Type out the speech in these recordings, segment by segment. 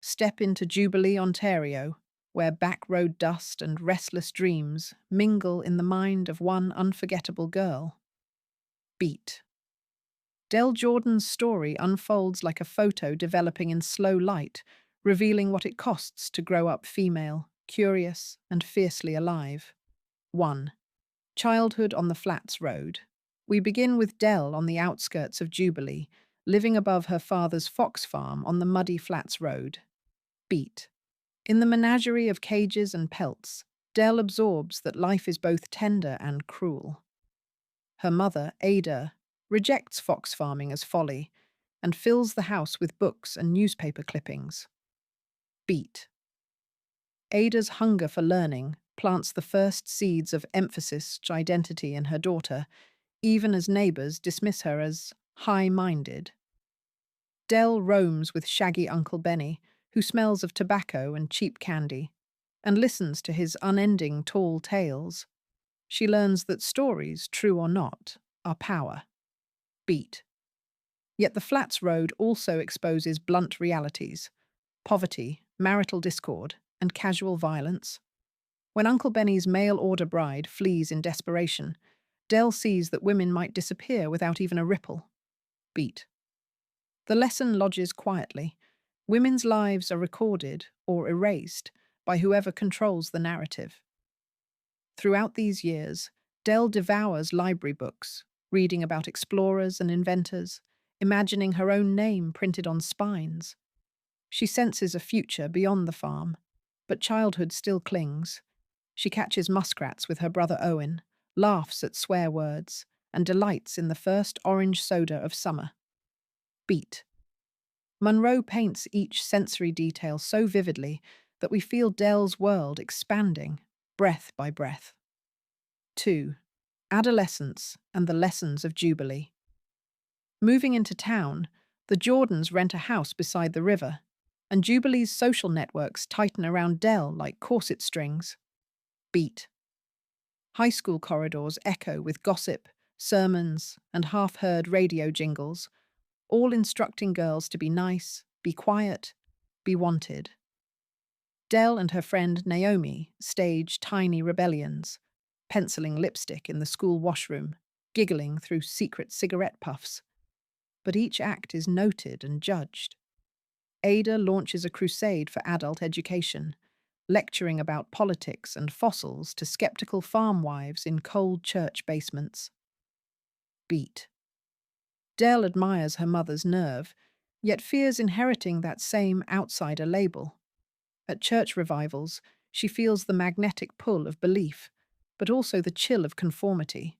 Step into Jubilee, Ontario, where backroad dust and restless dreams mingle in the mind of one unforgettable girl. Beat. Del Jordan's story unfolds like a photo developing in slow light, revealing what it costs to grow up female, curious, and fiercely alive. 1. Childhood on the Flats Road. We begin with Del on the outskirts of Jubilee, living above her father's fox farm on the muddy Flats Road. Beat. In the menagerie of cages and pelts, Del absorbs that life is both tender and cruel. Her mother, Ada, rejects fox farming as folly and fills the house with books and newspaper clippings. Beat. Ada's hunger for learning plants the first seeds of emphasis identity in her daughter, even as neighbors dismiss her as high-minded. Del roams with shaggy Uncle Benny, who smells of tobacco and cheap candy, and listens to his unending tall tales. She learns that stories, true or not, are power. Beat. Yet the Flats Road also exposes blunt realities: poverty, marital discord, and casual violence. When Uncle Benny's mail-order bride flees in desperation, Del sees that women might disappear without even a ripple. Beat. The lesson lodges quietly. Women's lives are recorded or erased by whoever controls the narrative. Throughout these years, Del devours library books, reading about explorers and inventors, imagining her own name printed on spines. She senses a future beyond the farm, but childhood still clings. She catches muskrats with her brother Owen, laughs at swear words, and delights in the first orange soda of summer. Beat. Munro paints each sensory detail so vividly that we feel Del's world expanding, breath by breath. 2. Adolescence and the lessons of Jubilee. Moving into town, the Jordans rent a house beside the river, and Jubilee's social networks tighten around Del like corset strings. Beat. High school corridors echo with gossip, sermons, and half-heard radio jingles, all instructing girls to be nice, be quiet, be wanted. Del and her friend Naomi stage tiny rebellions, penciling lipstick in the school washroom, giggling through secret cigarette puffs. But each act is noted and judged. Ada launches a crusade for adult education, lecturing about politics and fossils to skeptical farm wives in cold church basements. Beat. Del admires her mother's nerve, yet fears inheriting that same outsider label. At church revivals, she feels the magnetic pull of belief, but also the chill of conformity.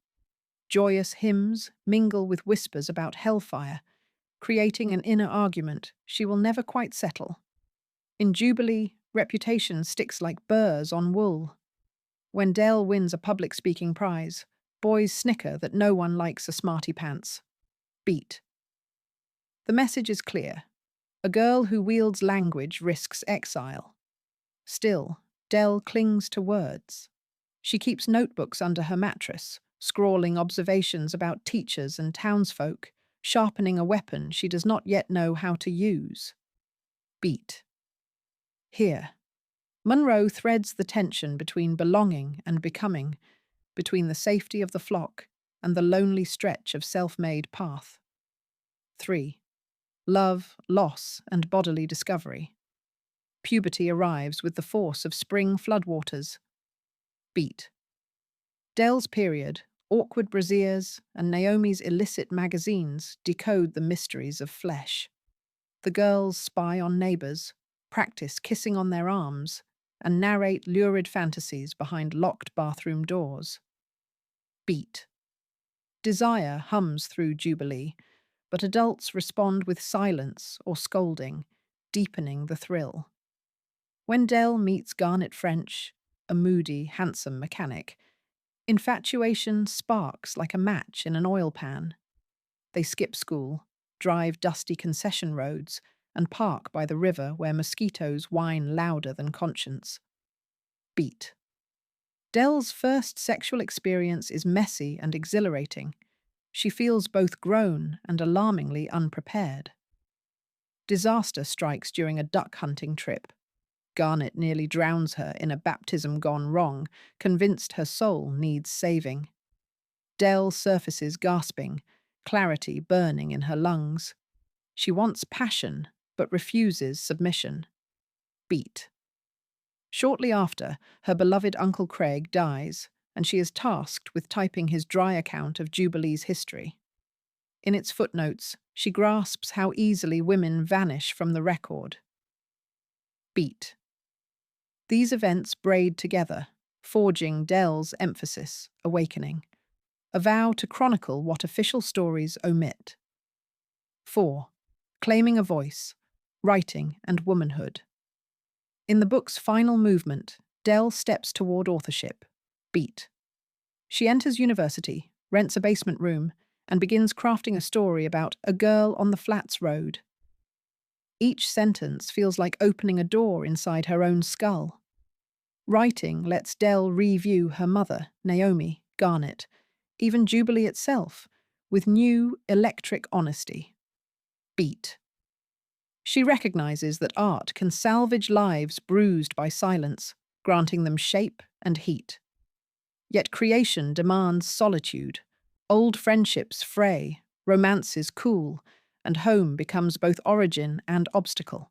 Joyous hymns mingle with whispers about hellfire, creating an inner argument she will never quite settle. In Jubilee, reputation sticks like burrs on wool. When Del wins a public speaking prize, boys snicker that no one likes a smarty pants. Beat. The message is clear. A girl who wields language risks exile. Still, Del clings to words. She keeps notebooks under her mattress, scrawling observations about teachers and townsfolk, sharpening a weapon she does not yet know how to use. Beat. Here, Munro threads the tension between belonging and becoming, between the safety of the flock and the lonely stretch of self-made path. 3. Love, loss, and bodily discovery. Puberty arrives with the force of spring floodwaters. Beat. Del's period, awkward brasiers, and Naomi's illicit magazines decode the mysteries of flesh. The girls spy on neighbors, practice kissing on their arms, and narrate lurid fantasies behind locked bathroom doors. Beat. Desire hums through Jubilee, but adults respond with silence or scolding, deepening the thrill. When Del meets Garnet French, a moody, handsome mechanic, infatuation sparks like a match in an oil pan. They skip school, drive dusty concession roads, and park by the river where mosquitoes whine louder than conscience. Beat. Del's first sexual experience is messy and exhilarating. She feels both grown and alarmingly unprepared. Disaster strikes during a duck hunting trip. Garnet nearly drowns her in a baptism gone wrong, convinced her soul needs saving. Dell surfaces gasping, clarity burning in her lungs. She wants passion, but refuses submission. Beat. Shortly after, her beloved Uncle Craig dies, and she is tasked with typing his dry account of Jubilee's history. In its footnotes, she grasps how easily women vanish from the record. Beat. These events braid together, forging Dell's emphasis, awakening, a vow to chronicle what official stories omit. 4. Claiming a voice, writing and womanhood. In the book's final movement, Dell steps toward authorship. Beat. She enters university, rents a basement room, and begins crafting a story about a girl on the Flats Road. Each sentence feels like opening a door inside her own skull. Writing lets Dell review her mother, Naomi, Garnet, even Jubilee itself, with new, electric honesty. Beat. She recognizes that art can salvage lives bruised by silence, granting them shape and heat. Yet creation demands solitude. Old friendships fray, romances cool, and home becomes both origin and obstacle.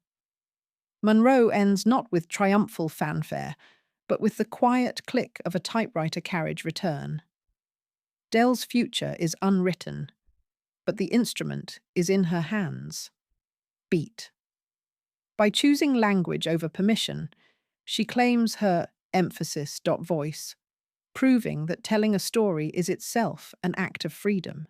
Munro ends not with triumphal fanfare, but with the quiet click of a typewriter carriage return. Dell's future is unwritten, but the instrument is in her hands. Beat. By choosing language over permission, she claims her emphasis. Voice, proving that telling a story is itself an act of freedom.